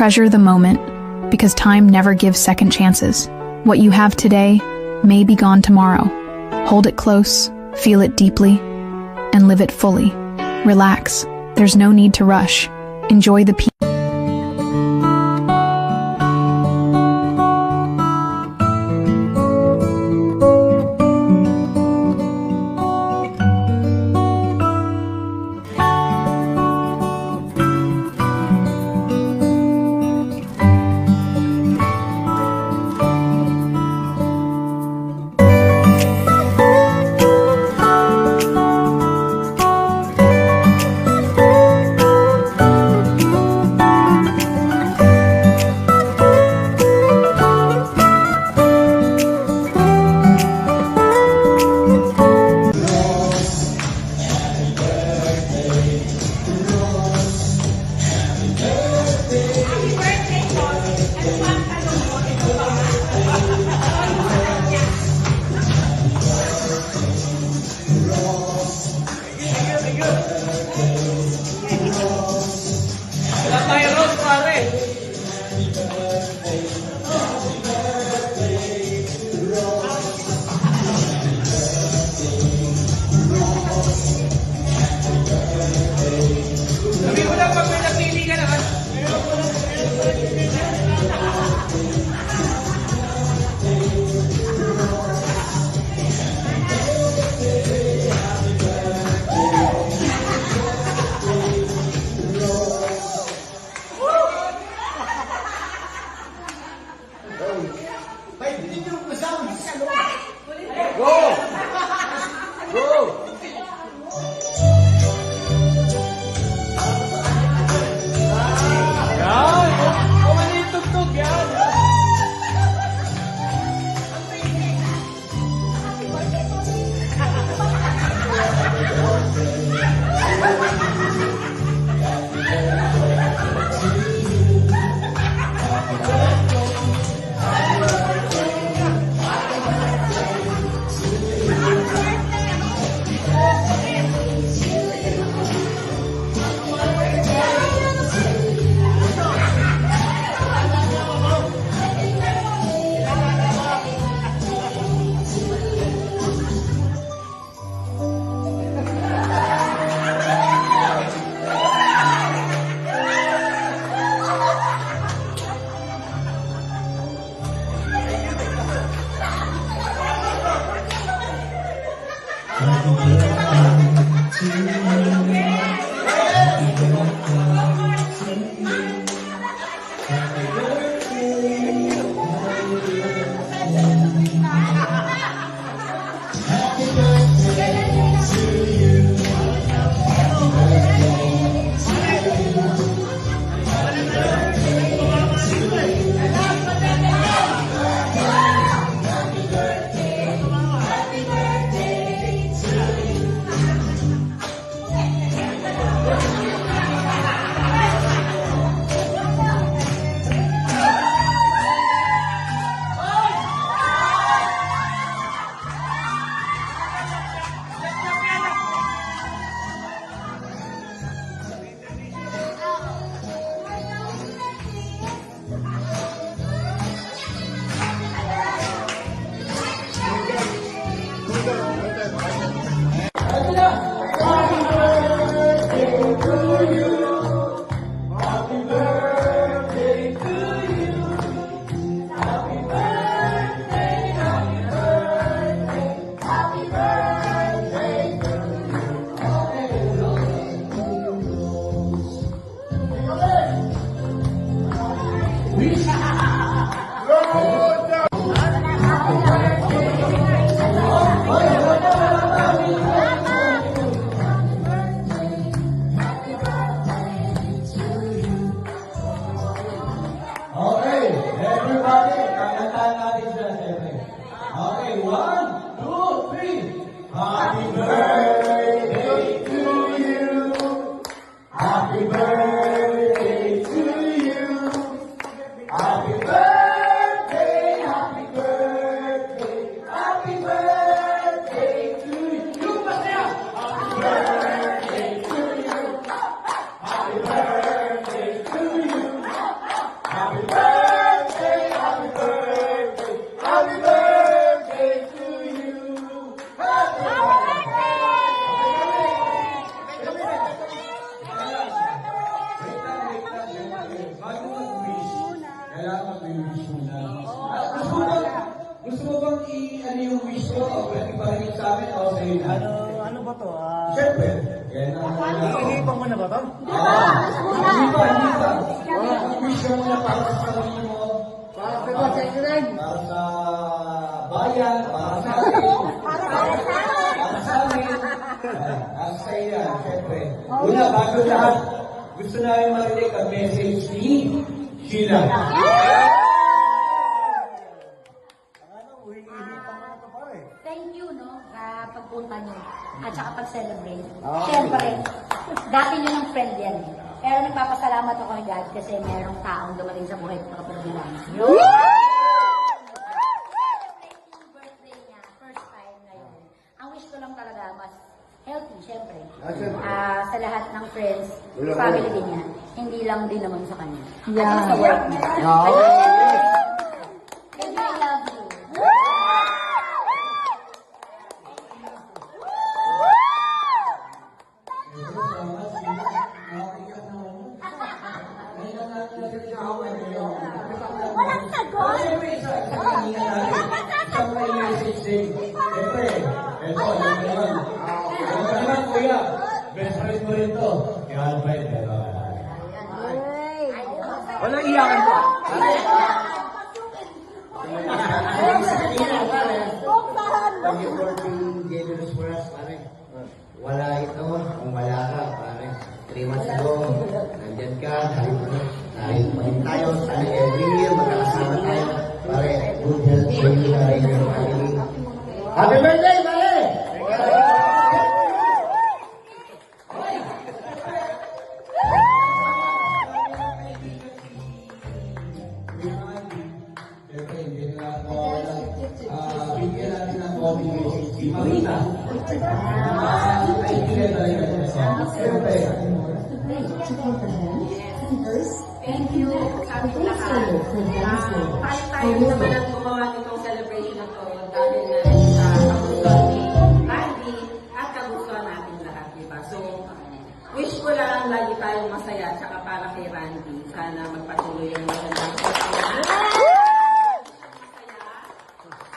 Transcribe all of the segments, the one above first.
Treasure the moment, because time never gives second chances. What you have today may be gone tomorrow. Hold it close, feel it deeply, and live it fully. Relax. There's no need to rush. Enjoy the peace. ano yung wish ko? Pwede pa rin sa amin o sa'yo na? Ano ba to? Siyempre. Yan ang Iipan mo na ba to? Hindi pa. Ang wish ko muna para sa sarili mo. Para sa bayan, para sa atin. Para sa amin. Ang sa iyo, siyempre. Una, bago lahat, gusto namin marinig ang message ni Sheila. Thank you, no, sa pagpunta niyo at saka pag-celebrate. Siyempre, dati niyo ng friend yan. Pero nagpapasalamat ako kay God kasi merong taong dumating sa buhay ko kapag bilang. Birthday niya, first time ngayon. Ang wish ko lang talaga, mas healthy, siyempre. Sa lahat ng friends, family din niya. Hindi lang din naman sa kanya. At sa work niya. Baby, I love you. Walang sagot! Siyempre, ito, naman kuya, best friend mo rin to. Kaya Albert, Walang iyakan ko. Thank you for being generous for us, pare. Wala ito, kung wala ka, pare. 3 months ago, nandyan ka, dahil pa rin tayo, sana every year, magkakasama tayo. Pare, good health for you, pare, your family. Happy birthday, pare! siyempre, hindi na ako, bigyan natin ng coffee message si Marina. Kaibigan talaga siya. Siyempre, Thank you. Sabi ko lahat. Tayo naman ang gumawa nitong celebration na to dahil na sa kagustuhan ni Randy at kagustuhan natin lahat, diba? So, wish ko lang lagi tayong masaya tsaka para kay Randy. Sana magpatuloy ang magandang pagkakas.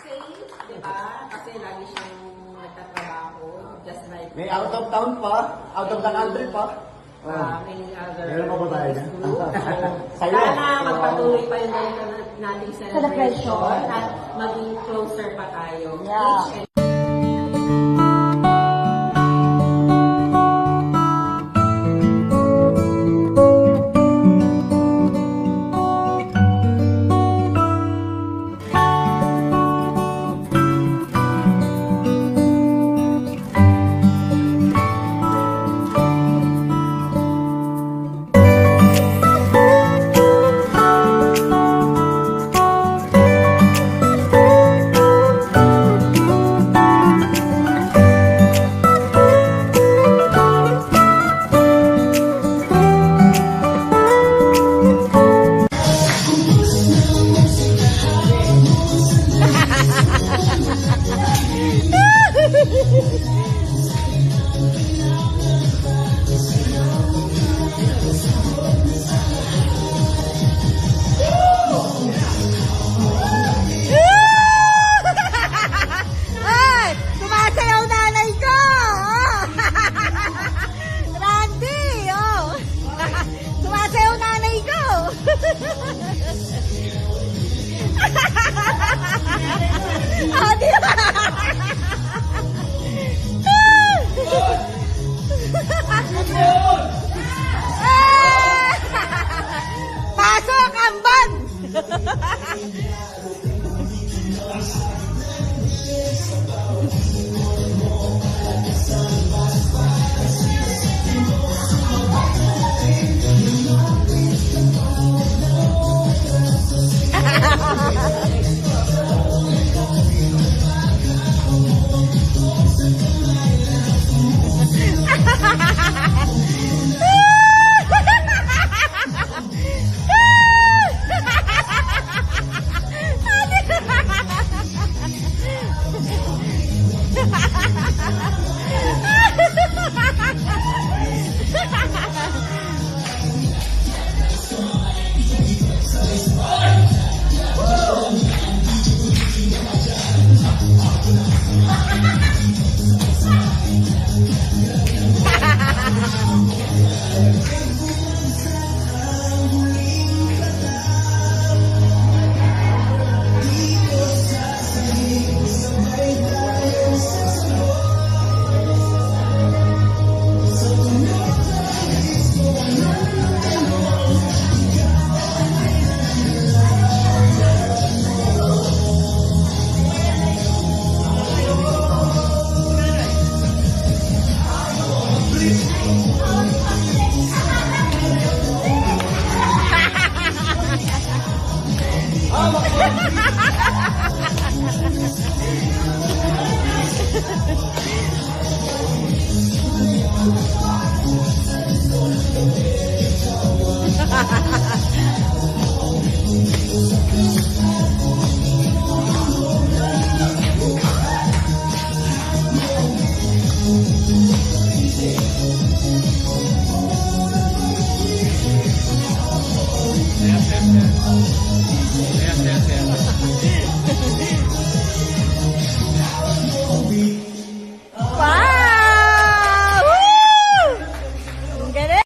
Safe, diba? Kasi lagi siyang nagtatrabaho. Just like... May out of town pa, out of the country pa. many other Meron pa ba tayo dyan? Sa'yo. Sana magpatuloy pa yung ganito nating celebration at maging closer pa tayo. Each and Pasok ang ban! Wow! Woo! Ang galing!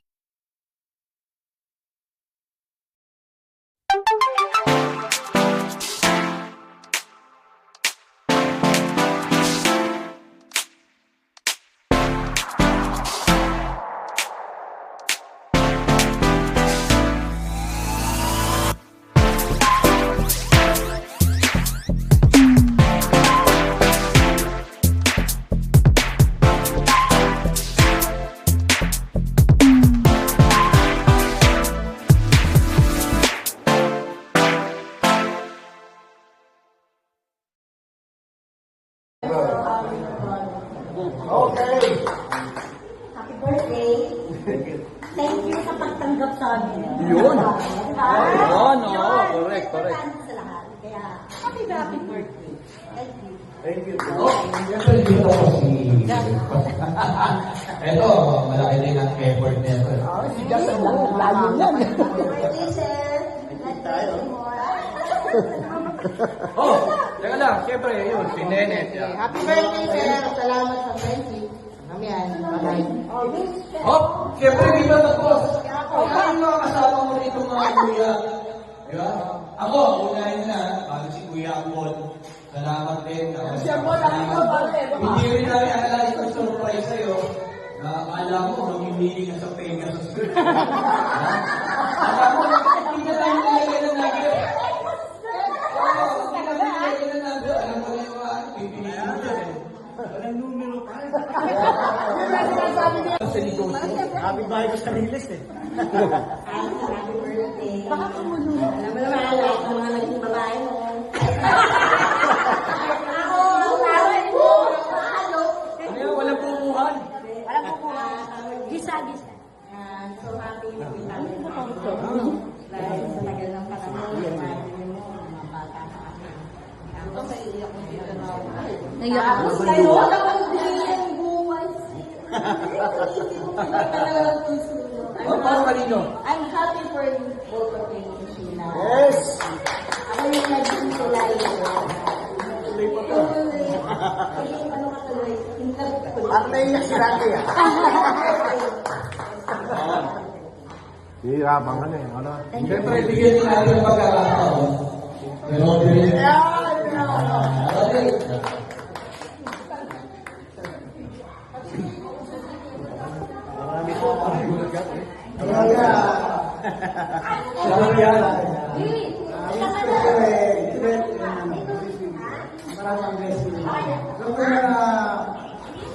Happy birthday. Thank you sa pagtanggap sa amin. Yun. Yun, correct. Sa lahat. Kaya, happy birthday. Thank you. Siyempre, dito ako si... Ito, malaki din ang effort nito. Happy birthday, sir. Let's tayo. Oh, teka lang, siyempre, yun, si Nenet. Happy birthday, sir. Salamat sa friendship. Mamiyan, bye-bye. Oh, siyempre, di ba tapos? Ano mga kasama mo rito mga kuya? Di ba? Ako, unahin na, bago si Kuya Ambon. Salamat din. Si Ambon, hindi rin namin akala itong surprise sa'yo. Na akala mo, mamimiling ka sa penga sa street. Akala mo, hindi na tayo nilagay ng nagyo. Alam mo na yung mga pipiliin mo dyan. Walang numero pa. Sa negosyo. Happy bahay ko sa release eh. Happy birthday. Baka kumulong. Alam mo naman, lahat ng mga naging babae mo. Ako, ang tawag mo. Paano? Ano yun? Walang pupuhan. Alam mo po, gisa-gisa. So happy na pinali mo ito. Dahil sa tagal ng panahon, imagine mo, mga bata na kami. Ako sa iyak mo dito na ako. Tapos kayo, naman din yung buwan. Isip mo talagang susunod. Oh, para kanino? I'm happy for both of you, Sheena. Yes! Ako yung naging tulay. Tuloy pa to. Ano ka tuloy? Ang naiyak si Randy ah. Hihirapan ka na eh. Ano? Siyempre, bigyan din natin ang pagkakataon. Pero, salamat yan. Maraming blessing. Siyempre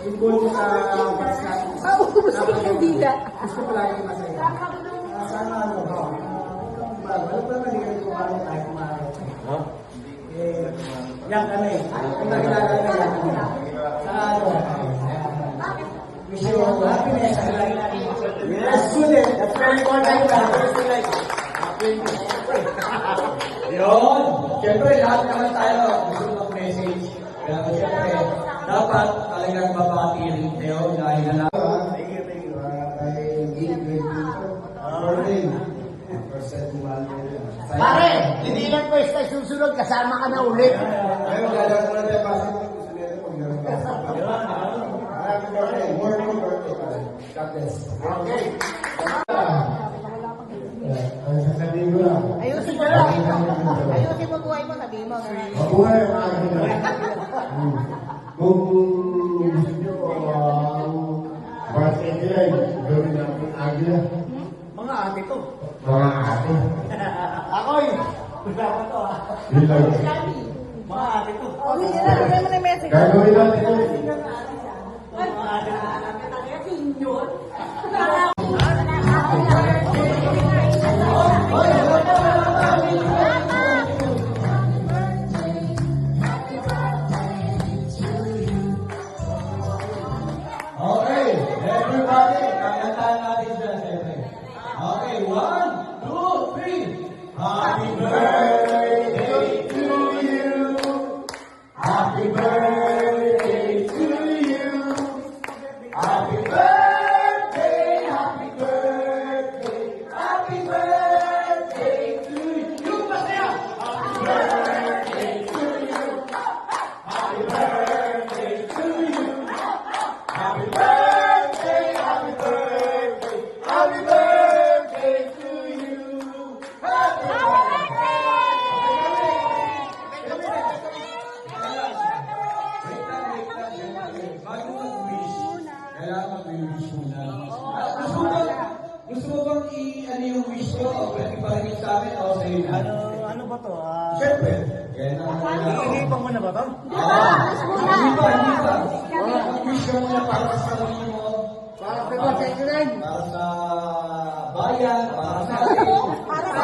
involved ko sa batch natin. Gusto ko lagi masaya. Sana ano, wala pa naman hindi ko kumaro tayo kumaro. Yan kami. Kung nakilala na yan. Sa ano, wish you all happiness and life. Yes, student. That's very important. Yun. Siyempre, lahat naman tayo gusto mag-message. Kaya siyempre, dapat talagang babati rin tayo dahil na Pare, hindi lang po isa susunod, kasama ka na ulit. Ayun, gagawin mo na tayo pasok. Gusto nila ito mag-gawin. Happy birthday. More birthday pa rin. God bless. Okay. Ang sasabihin ko lang. Ayusin mo lang. Ayusin mo buhay mo, sabihin mo. Mabuhay ang agila. Kung gusto nyo ang birthday nila, gawin natin agila. Mga ate to. Mga ate. Ako'y. Dapat to ah. Bilang. Mga ate to. Gagawin natin ito. Mga ate to. Okay, everybody, kakantahan natin siya, siyempre. Okay, 1, 2, 3. Happy birthday to you. Happy birthday to gusto, pwede pa rin sa amin o sa iyo na. Ano ba to? Siyempre. Yan ang Iihipan mo na ba to? Hindi pa. Wish ka muna para sa sarili mo. Para sa iba, sa inyo rin. Para sa bayan, para sa atin. Para sa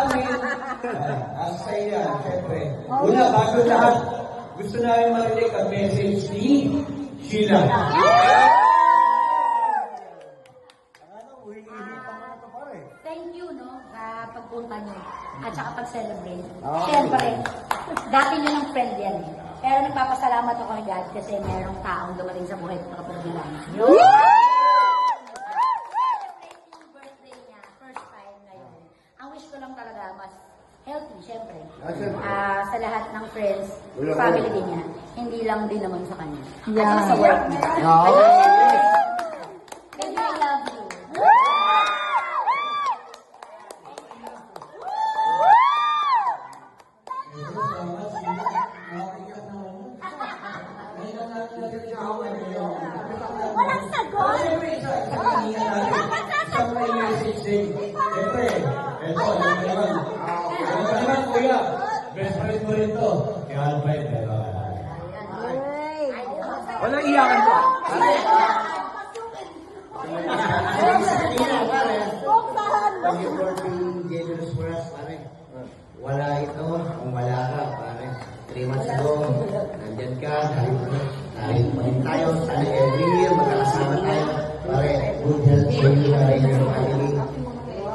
amin. Nasa sa iyo yan, siyempre. Una, bago lahat, gusto namin marinig ang message ni Sheila. Thank you, no, sa pagpunta niyo at saka pag-celebrate. Siyempre, dati niyo ng friend yan eh. Pero nagpapasalamat ako kay God kasi merong taong dumating sa buhay ko kapag-bilang. Yung birthday niya, first time ngayon. Ang wish ko lang talaga, mas healthy, siyempre. Sa lahat ng friends, family din niya. Hindi lang din naman sa kanya. At saka sa work niya. Baby, I love you. Walang sagot. Siyempre, ito, naman kuya, best friend mo rin to. Kaya ano ba yun? Walang iyakan to. Pag yung working generous for us, pare. Wala ito, kung wala ka, pare. 3 months ago, nandyan ka, kahit maging tayo, sana every year, magkakasama tayo. Pare, good health for you, pare, your family.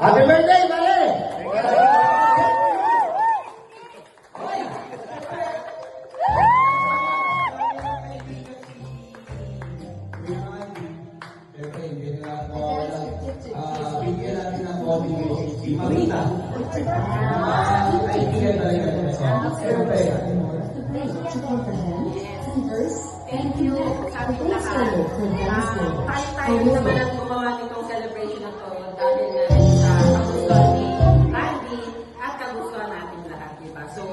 Happy birthday, pare! Siyempre, hindi na mawawala. Bigyan natin ng obligation si Marita. Kaibigan talaga niya. Siyempre, Thank you sa ating lahat. Tayo naman ang gumawa nitong celebration na to dahil na sa kagustuhan ni Randy at kagustuhan natin lahat, diba? So,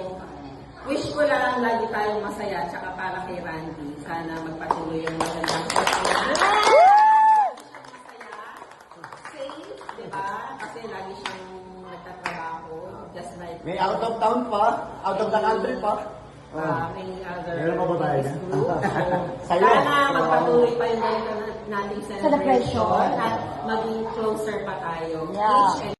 wish ko lang lagi tayong masaya tsaka para kay Randy. Sana magpatuloy yung magandang masaya, safe, diba? Kasi lagi siyang nagtatrabaho, just like May out of town pa, out of the country pa. many other Meron pa ba tayo boys na? group. So, Sa'yo. sana magpatuloy pa yung ganito nating celebration at maging closer pa tayo. Each and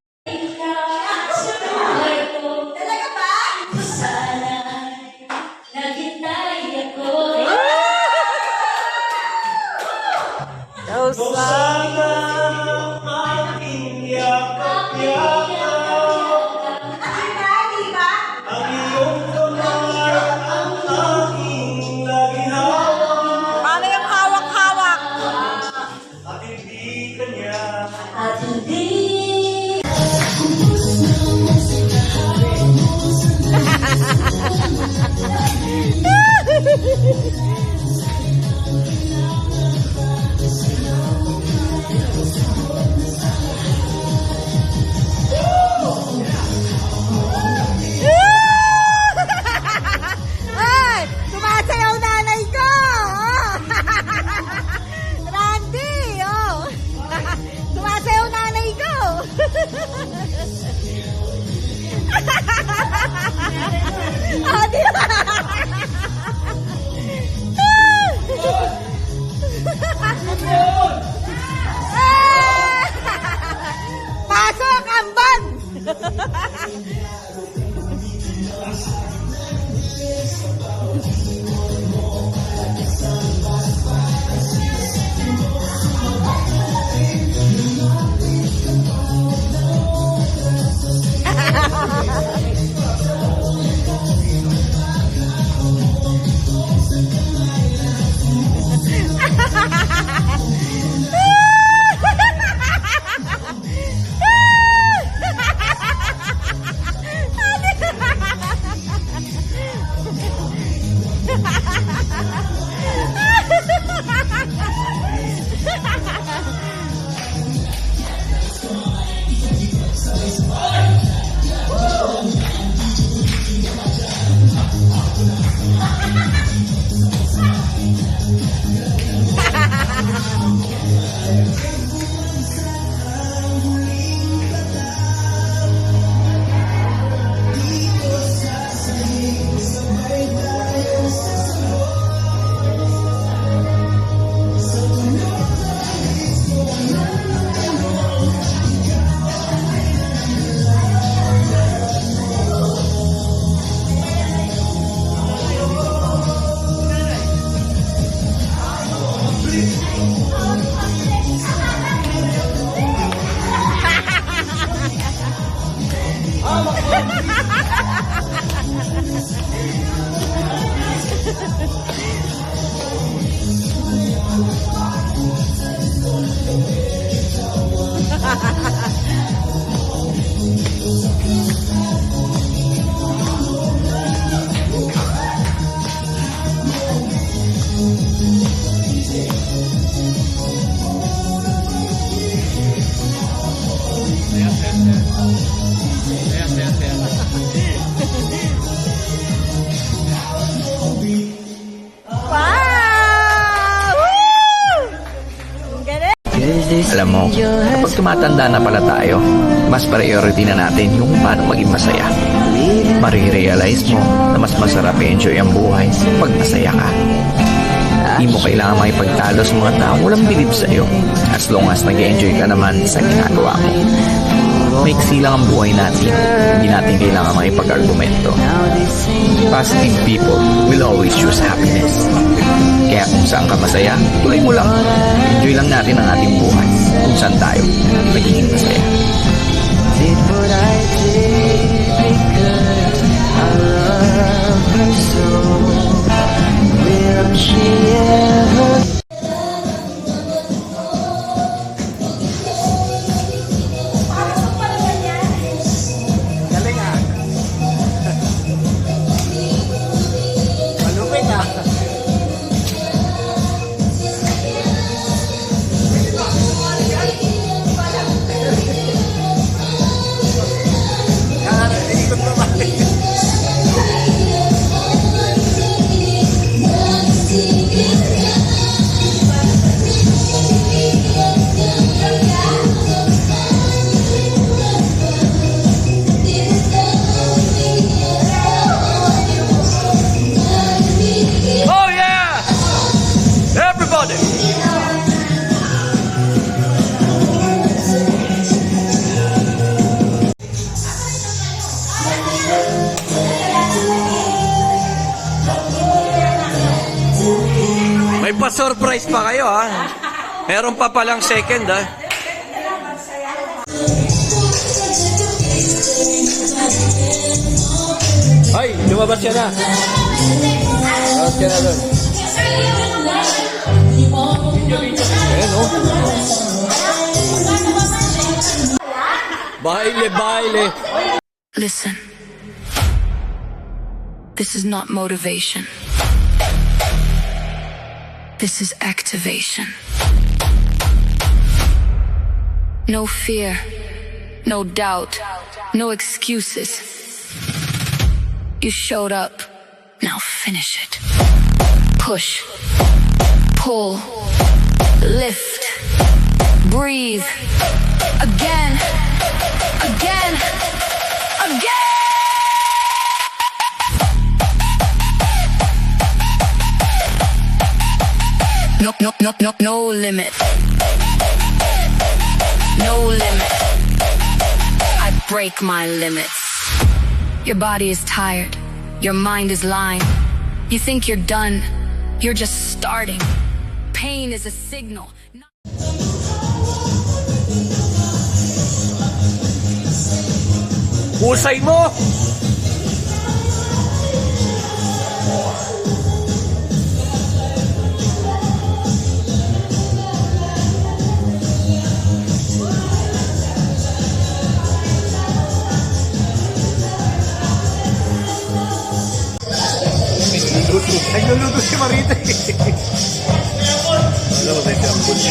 Paano yung hawak-hawak? Ay! Sumasayaw nanay ko! Randy! Oh! Sumasayaw nanay ko! Oh, di ba? Pasok ang bag! Wow! Woo! Ang galing. Alam mo, kapag tumatanda na pala tayo, mas priority na natin yung paano maging masaya. Marirealize mo na mas masarap i-enjoy ang buhay pag masaya ka. Di mo kailangan makipagtalo sa mga taong walang bilib sa'yo as long as nag-enjoy ka naman sa ginagawa mo. Maiksi lang ang buhay natin, hindi natin kailangan makipag-argumento. Positive people will always choose happiness. Kaya kung saan ka masaya, tuloy mo lang. Enjoy lang natin ang ating buhay kung saan tayo magiging masaya. May pa-surprise pa kayo, ha? Meron pa palang second, ha? Ay, lumabas siya na. Lumabas siya na doon. Ayan, oh. Baile, baile. Listen. This is not motivation. This is activation. No fear, no doubt, no excuses. You showed up, now finish it. Push, pull, lift, breathe. Again, again, again. No limit. No limit. I break my limits. Your body is tired. Your mind is lying. You think you're done. You're just starting. Pain is a signal. Husay mo! Nagluluto si Marita eh. Alam mo, tayo ang buti.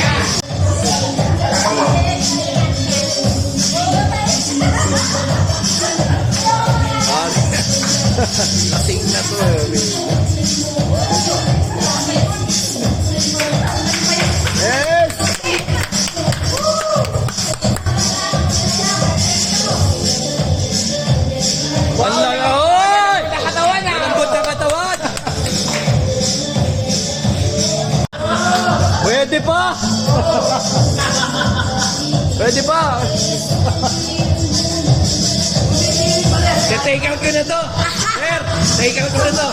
Lasing na to eh. Yes! Wala ka, oy! Nakatawan na! Lambot na katawan! Pwede pa! Pwede pa! Take out ko na to! Sir! Take out ko na to!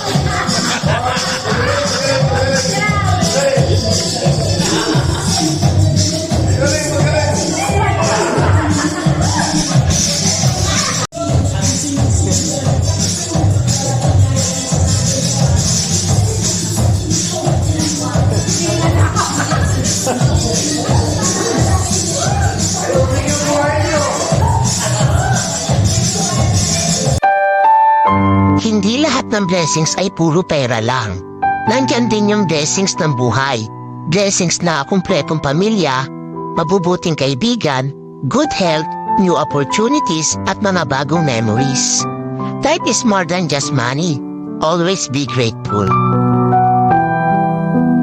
hindi lahat ng blessings ay puro pera lang. Nandyan din yung blessings ng buhay. Blessings na kumpletong pamilya, mabubuting kaibigan, good health, new opportunities at mga bagong memories. Life is more than just money. Always be grateful.